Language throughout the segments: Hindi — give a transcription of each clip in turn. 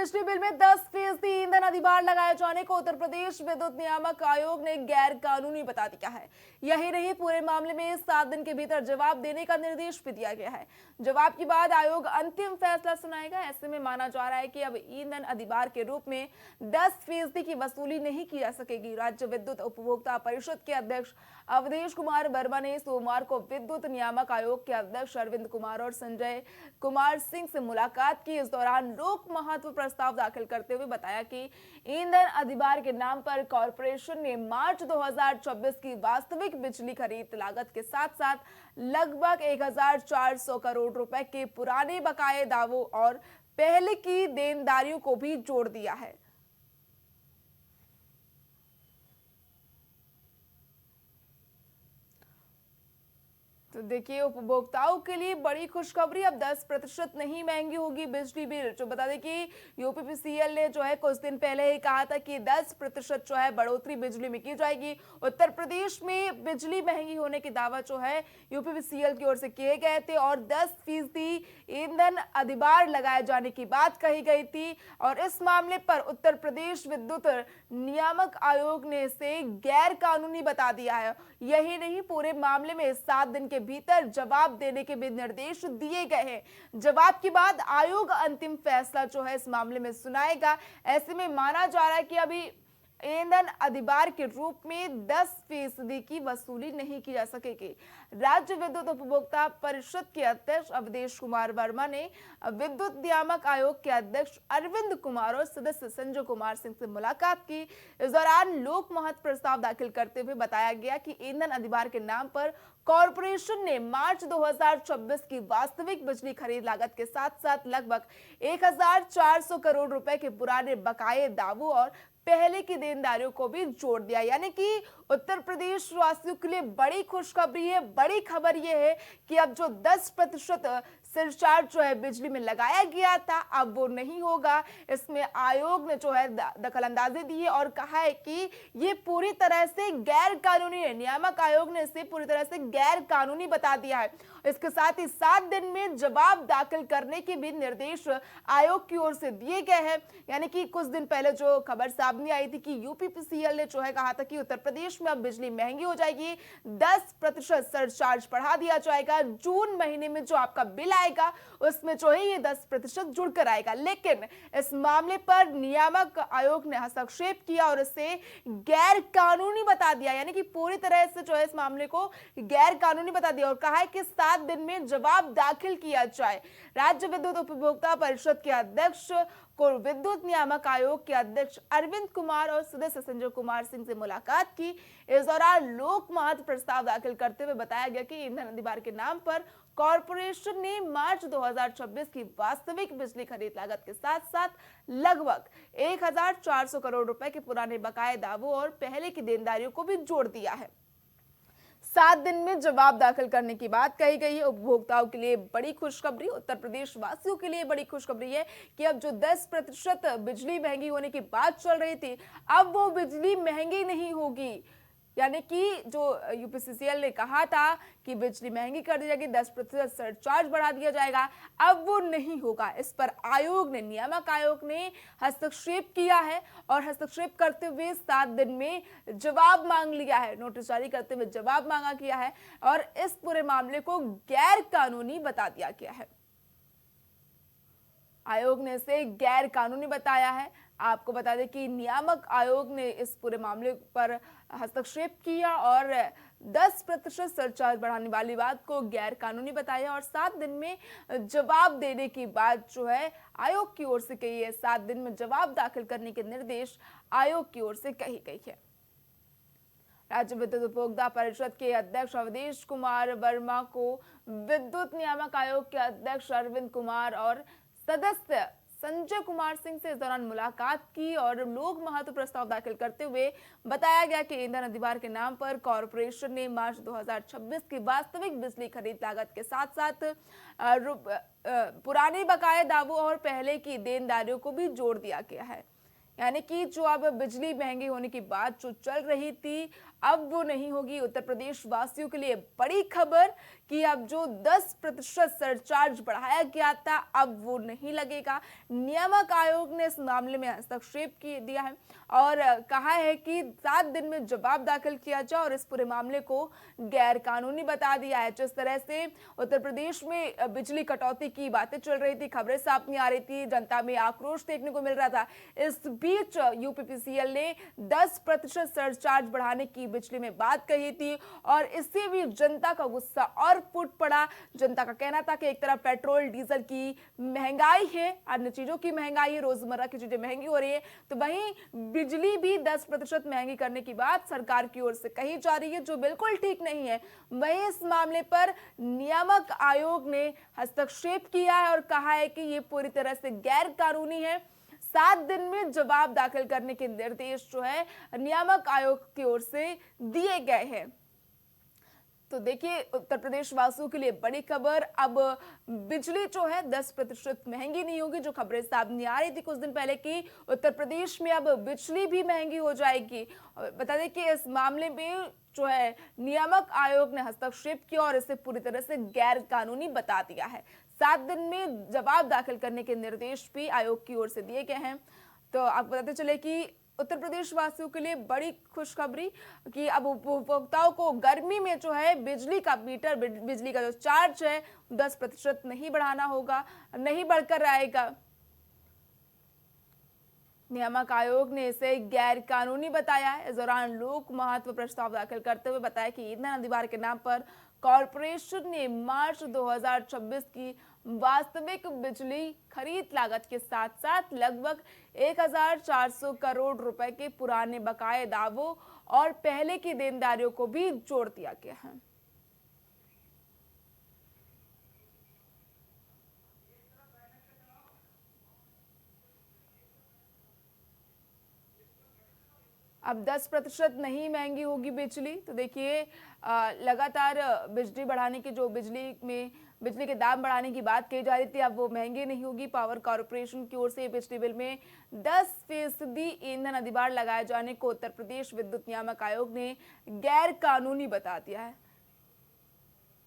बिजली बिल में 10% ईंधन अधिभार लगाए जाने को उत्तर प्रदेश विद्युत नियामक आयोग ने गैर कानूनी बता दिया है। यही नहीं, पूरे मामले में 7 दिन के भीतर जवाब देने का निर्देश भी दिया गया है। जवाब के बाद आयोग अंतिम फैसला सुनाएगा। ऐसे में माना जा रहा है कि अब ईंधन अधिभार के रूप में 10% की वसूली नहीं की जा सकेगी। राज्य विद्युत उपभोक्ता परिषद के अध्यक्ष अवधेश कुमार वर्मा ने सोमवार को विद्युत नियामक आयोग के अध्यक्ष अरविंद कुमार और संजय कुमार सिंह से मुलाकात की। इस दौरान लोक महत्व प्रस्ताव दाखिल करते हुए बताया कि ईंधन अधिभार के नाम पर कॉरपोरेशन ने मार्च 2024 की वास्तविक बिजली खरीद लागत के साथ साथ लगभग 1400 करोड़ रुपए के पुराने बकाये दावों और पहले की देनदारियों को भी जोड़ दिया है। तो देखिए, उपभोक्ताओं के लिए बड़ी खुशखबरी, अब 10% नहीं महंगी होगी बिजली बिल। जो बता दें कि यूपीपीसीएल ने जो है कुछ दिन पहले ही कहा था कि 10% जो है बढ़ोतरी बिजली में की जाएगी। उत्तर प्रदेश में बिजली महंगी होने के दावा जो है यूपीपीसीएल की ओर से किए गए थे और 10% ईंधन अधिभार लगाए जाने की बात कही गई थी। और इस मामले पर उत्तर प्रदेश विद्युत नियामक आयोग ने इसे गैर कानूनी बता दिया है। यही नहीं, पूरे मामले में 7 दिन के भीतर जवाब देने के भी निर्देश दिए गए हैं। जवाब के बाद आयोग अंतिम फैसला जो है इस मामले में सुनाएगा। ऐसे में माना जा रहा है कि अभी ईंधन अधिभार के रूप में 10% की वसूली नहीं की जा सकेगी। राज्य विद्युत उपभोक्ता परिषद के अध्यक्ष अवधेश कुमार वर्मा ने विद्युत नियामक आयोग के अध्यक्ष अरविंद कुमार और सदस्य संजय कुमार सिंह से मुलाकात की। इस दौरान लोक महत्व प्रस्ताव दाखिल करते हुए बताया गया कि ईंधन अधिभार के नाम पर कॉरपोरेशन ने मार्च 2024 की वास्तविक बिजली खरीद लागत के साथ साथ लगभग 1400 करोड़ रुपए के पुराने बकाये दावों और पहले की देनदारियों को भी जोड़ दिया। यानी कि उत्तर प्रदेश वासियों के लिए बड़ी खुशखबरी है। बड़ी खबर यह है कि अब जो 10% सरचार्ज जो है बिजली में लगाया गया था अब वो नहीं होगा। इसमें आयोग ने जो है दखल अंदाजी दी है और कहा है कि ये पूरी तरह से गैर कानूनी है। नियामक आयोग ने इसे पूरी तरह से गैर कानूनी बता दिया है। इसके साथ ही 7 दिन में जवाब दाखिल करने के भी निर्देश आयोग की ओर से दिए गए हैं। यानी कि कुछ दिन पहले जो खबर सामने आई थी कि यूपीपीसीएल ने जो है कहा था कि उत्तर प्रदेश में अब बिजली महंगी हो जाएगी, 10% सरचार्ज बढ़ा दिया जाएगा, जून महीने में जो आपका बिल आएगा उसमें जो है ये 10% जुड़कर आएगा। लेकिन इस मामले पर नियामक आयोग ने हस्तक्षेप किया और इसे गैर कानूनी बता दिया। यानी कि पूरी तरह से जो है इस मामले को गैर कानूनी बता दिया और कहा है कि 7 दिन में जवाब दाखिल किया जाए। राज्य विद्युत उपभोक्ता परिषद के अध्यक्ष को विद्युत नियामक आयोग के अध्यक्ष अरविंद कुमार और सदस्य संजय कुमार सिंह से मुलाकात की। इस दौरान लोक महत्व प्रस्ताव दाखिल करते हुए बताया गया कि ईंधन अधिभार के नाम पर कॉरपोरेशन ने मार्च 2026 की वास्तविक बिजली खरीद लागत के साथ साथ लगभग 1400 करोड़ रुपए के पुराने बकाये दावों और पहले की देनदारियों को भी जोड़ दिया है। 7 दिन में जवाब दाखिल करने की बात कही गई है। उपभोक्ताओं के लिए बड़ी खुशखबरी, उत्तर प्रदेश वासियों के लिए बड़ी खुशखबरी है कि अब जो 10% बिजली महंगी होने की बात चल रही थी अब वो बिजली महंगी नहीं होगी। यानी कि जो यूपीपीसीएल ने कहा था कि बिजली महंगी कर दी जाएगी, 10% सरचार्ज बढ़ा दिया जाएगा, अब वो नहीं होगा। इस पर आयोग ने, नियामक आयोग ने हस्तक्षेप किया है और हस्तक्षेप करते हुए 7 दिन में जवाब मांग लिया है, नोटिस जारी करते हुए जवाब मांगा किया है और इस पूरे मामले को गैर कानूनी बता दिया गया है। आयोग ने इसे गैर कानूनी बताया है। आपको बता दें कि नियामक आयोग ने इस पूरे मामले पर हस्तक्षेप किया और 10% सरचार्ज बढ़ाने वाली बात को गैर कानूनी बताया और 7 दिन में जवाब देने की बात जो है आयोग की ओर से कही है। 7 दिन में जवाब दाखिल करने के निर्देश आयोग की ओर से कही गई है। राज्य विद्युत उपभोक्ता परिषद के अध्यक्ष अवधेश कुमार वर्मा को विद्युत नियामक आयोग के अध्यक्ष अरविंद कुमार और सदस्य संजय कुमार सिंह से इस दौरान मुलाकात की और लोक महत्व प्रस्ताव दाखिल करते हुए बताया गया कि ईंधन अधिभार के नाम पर कॉरपोरेशन ने मार्च 2026 की वास्तविक बिजली खरीद लागत के साथ साथ पुराने बकाये दावों और पहले की देनदारियों को भी जोड़ दिया गया है। यानी कि जो अब बिजली महंगी होने की बात जो चल रही थी अब वो नहीं होगी। उत्तर प्रदेश वासियों के लिए बड़ी खबर कि अब जो 10% सरचार्ज बढ़ाया गया था अब वो नहीं लगेगा। नियामक आयोग ने इस मामले में हस्तक्षेप दिया है और कहा है कि 7 दिन में जवाब दाखिल किया जाए और इस पूरे मामले को गैर कानूनी बता दिया है। जिस तरह से उत्तर प्रदेश में बिजली कटौती की बातें चल रही थी, खबरें सामने आ रही थी, जनता में आक्रोश देखने को मिल रहा था, इस बीच यूपीपीसीएल ने 10% सरचार्ज बढ़ाने की बिजली में बात कही थी और इससे भी जनता का गुस्सा और फूट पड़ा। जनता का कहना था कि एक तरफ पेट्रोल डीजल की महंगाई है, अन्य चीजों की महंगाई है, रोजमर्रा की चीजें महंगी हो रही है, तो वहीं बिजली भी 10% महंगी करने की बात सरकार की ओर से कही जा रही है, जो बिल्कुल ठीक नहीं है। वहीं इस मामले पर नियामक आयोग ने हस्तक्षेप किया है और कहा है कि ये पूरी तरह से गैर कानूनी है। 7 दिन में जवाब दाखिल करने के निर्देश जो है नियामक आयोग की ओर से दिए गए हैं। तो देखिए, उत्तर प्रदेश वासियों के लिए बड़ी खबर, अब बिजली जो है 10% महंगी नहीं होगी। जो खबरें सामने आ रही थी कुछ दिन पहले कि उत्तर प्रदेश में अब बिजली भी महंगी हो जाएगी। बता दें कि इस मामले में जो है नियामक आयोग ने हस्तक्षेप किया और इसे पूरी तरह से गैर कानूनी बता दिया है। 7 दिन में जवाब दाखिल करने के निर्देश भी आयोग की ओर से दिए गए हैं। तो आपको बताते चले कि उत्तर प्रदेश वासियों के लिए बड़ी खुशखबरी कि अब उपभोक्ताओं को गर्मी में जो है बिजली का मीटर, बिजली का जो चार्ज है 10% नहीं बढ़ाना होगा, नहीं बढ़कर रहेगा। नियामक आयोग ने इसे गैर कानूनी बताया है। इस दौरान लोक महत्व प्रस्ताव दाखिल करते हुए बताया कि ईंधन अधिभार के नाम पर कॉरपोरेशन ने मार्च 2026 की वास्तविक बिजली खरीद लागत के साथ साथ लगभग 1400 करोड़ रुपए के पुराने बकाये दावों और पहले की देनदारियों को भी जोड़ दिया गया है। अब 10% नहीं महंगी होगी बिजली। तो देखिए, लगातार बिजली बढ़ाने की, जो बिजली के दाम बढ़ाने की बात कही जा रही थी, अब वो महंगी नहीं होगी। पावर कॉर्पोरेशन की ओर से बिजली बिल में 10% ईंधन अधिभार लगाए जाने को उत्तर प्रदेश विद्युत नियामक आयोग ने गैर कानूनी बता दिया है।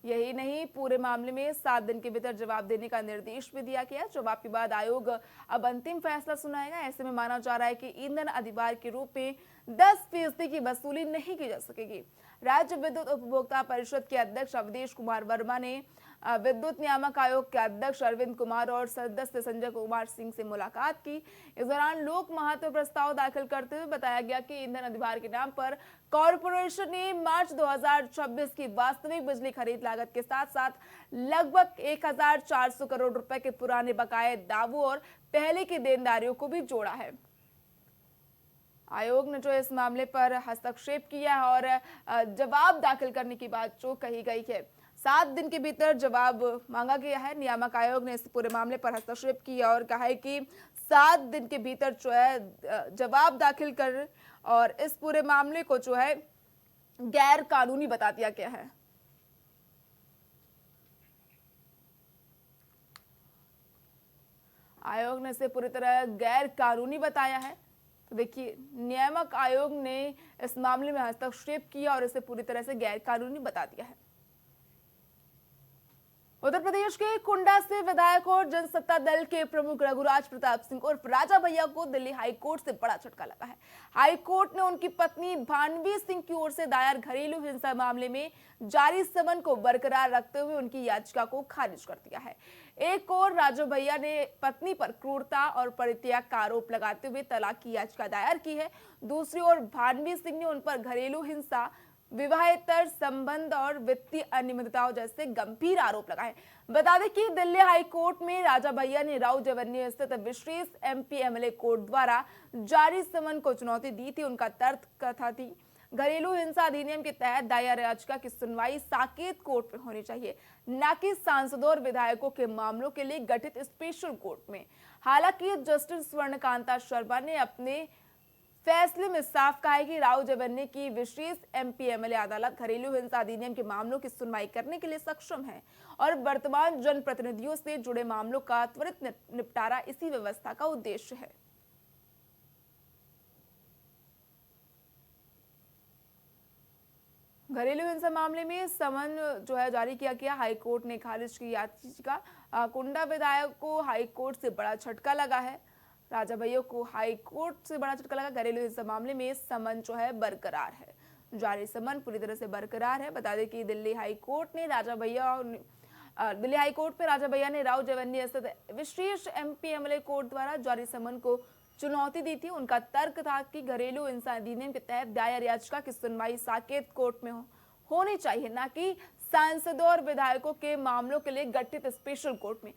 यही नहीं, पूरे मामले में 7 दिन के भीतर जवाब देने का निर्देश भी दिया गया। जवाब के बाद आयोग अब अंतिम फैसला सुनाएगा। ऐसे में माना जा रहा है कि ईंधन अधिभार के रूप में 10% की वसूली नहीं की जा सकेगी। राज्य विद्युत उपभोक्ता परिषद के अध्यक्ष अवधेश कुमार वर्मा ने विद्युत नियामक आयोग के अध्यक्ष अरविंद कुमार और सदस्य संजय कुमार सिंह से मुलाकात की। इस दौरान लोक महत्व प्रस्ताव दाखिल करते हुए बताया गया कि ईंधन अधिभार के नाम पर कॉरपोरेशन ने मार्च 2026 की वास्तविक बिजली खरीद लागत के साथ साथ लगभग 1400 करोड़ रुपए के पुराने बकाये दावों और पहले की देनदारियों को भी जोड़ा है। आयोग ने जो इस मामले पर हस्तक्षेप किया है और जवाब दाखिल करने की बात जो कही गई है, 7 दिन के भीतर जवाब मांगा गया है। नियामक आयोग ने इस पूरे मामले पर हस्तक्षेप किया और कहा है कि 7 दिन के भीतर जो है जवाब दाखिल कर और इस पूरे मामले को जो है गैर कानूनी बता दिया गया है। आयोग ने इसे पूरी तरह गैर कानूनी बताया है। तो देखिए, नियामक आयोग ने इस मामले में हस्तक्षेप किया और इसे पूरी तरह से गैर कानूनी बता दिया है। उत्तर प्रदेश के कुंडा से विधायक और जनसत्ता दल के प्रमुख रघुराज प्रताप सिंह उर्फ राजा भैया को दिल्ली हाईकोर्ट से बड़ा झटका लगा है। हाईकोर्ट ने उनकी पत्नी भानवी सिंह की ओर से दायर घरेलू हिंसा मामले में जारी समन को बरकरार रखते हुए उनकी याचिका को खारिज कर दिया है। एक और राजा भैया ने पत्नी पर क्रूरता और परित्याग का आरोप लगाते हुए तलाक की याचिका दायर की है। दूसरी ओर भानवी सिंह ने उन पर घरेलू हिंसा, विवाहेतर संबंध और वित्तीय अनियमितताओं जैसे गंभीर आरोप लगाए। बता दें कि दिल्ली हाई कोर्ट में राजा भैया ने राव जवन्नी स्थित विशेष एमपी एमएलए कोर्ट द्वारा जारी समन को चुनौती दी थी। उनका तर्क कथा थी, घरेलू हिंसा अधिनियम के तहत दायर याचिका की सुनवाई साकेत कोर्ट में होनी चाहिए, न कि सांसदों और विधायकों के मामलों के लिए गठित स्पेशल कोर्ट में। हालांकि जस्टिस स्वर्णकांता शर्मा ने अपने फैसले में साफ कहा है कि राव जवन्नी की विशेष एमपी एमएलए अदालत घरेलू हिंसा अधिनियम के मामलों की सुनवाई करने के लिए सक्षम है और वर्तमान जनप्रतिनिधियों से जुड़े मामलों का त्वरित निपटारा इसी व्यवस्था का उद्देश्य है। घरेलू हिंसा मामले में समन जो है जारी किया गया। हाईकोर्ट ने खारिज की याचिका। कुंडा विधायक को हाईकोर्ट से बड़ा झटका लगा है। राजा भैया को हाईकोर्ट से बड़ा झटका लगा। घरेलू हिंसा मामले में समन जो है बरकरार है। जारी समन पूरी तरह से बरकरार है। बता दें कि दिल्ली हाईकोर्ट में राजा भैया ने राव जवन्नी स्थित विशेष एमपी एमएलए कोर्ट द्वारा जारी समन को चुनौती दी थी। उनका तर्क था कि घरेलू हिंसा अधिनियम के तहत दायर याचिका की सुनवाई साकेत कोर्ट में होनी चाहिए, न कि सांसदों और विधायकों के मामलों के लिए गठित स्पेशल कोर्ट में।